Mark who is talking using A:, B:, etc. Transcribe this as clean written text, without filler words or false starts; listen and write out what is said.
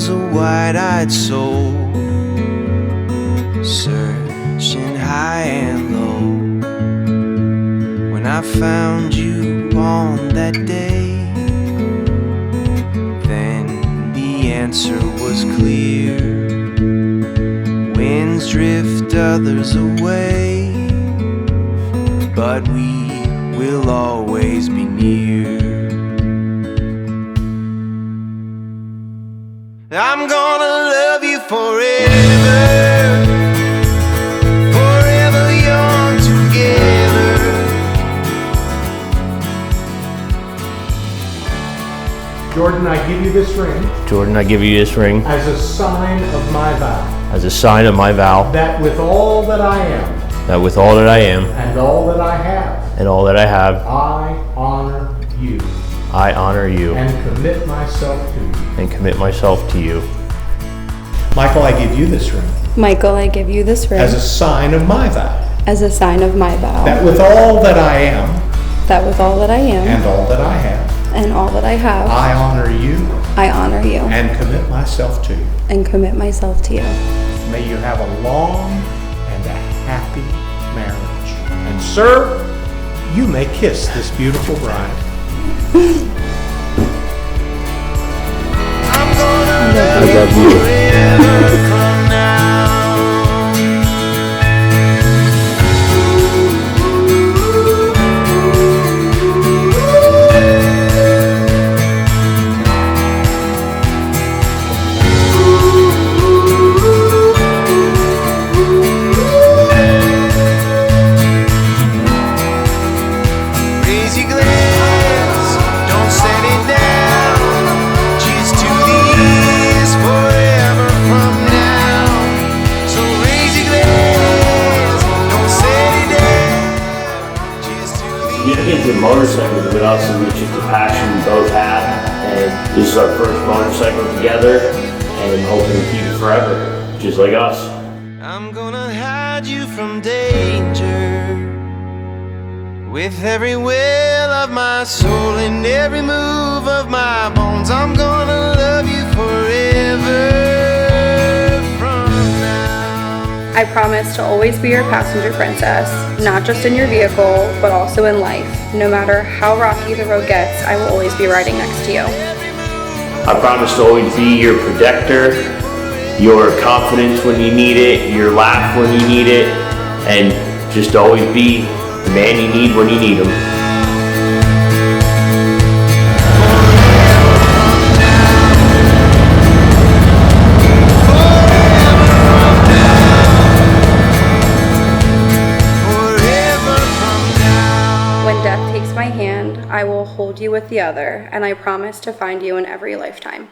A: was a wide-eyed soul, searching high and low. When I found you on that day, then the answer was clear. Winds drift others away, but we will always be near. I'm gonna love you forever, forever young together.
B: Jordan, I give you this ring.
C: Jordan, I give you this ring
B: as a sign of my vow.
C: As a sign of my vow.
B: That with all that I am.
C: That with all that I am.
B: And all that I have.
C: And all that I have.
B: I honor you.
C: I honor you.
B: And commit myself to you.
C: And commit myself to you.
B: Michael, I give you this ring.
D: Michael, I give you this ring.
B: As a sign of my vow.
D: As a sign of my vow.
B: That with all that I am.
D: That with all that I am.
B: And all that I have.
D: And all that I have.
B: I honor you.
D: I honor you.
B: And commit myself to you.
D: And commit myself to you.
B: May you have a long and a happy marriage. And sir, you may kiss this beautiful bride.
C: I love you. Getting into motorcycles with us is just a passion we both have, and this is our first motorcycle together, and I'm hoping to keep it forever, just like us.
A: I'm gonna hide you from danger with every will of my soul and every move of my bones. I'm gonna love you forever.
D: I promise to always be your passenger princess, not just in your vehicle, but also in life. No matter how rocky the road gets, I will always be riding next to you.
C: I promise to always be your protector, your confidence when you need it, your laugh when you need it, and just always be the man you need when you need him.
D: I will hold you with the other, and I promise to find you in every lifetime.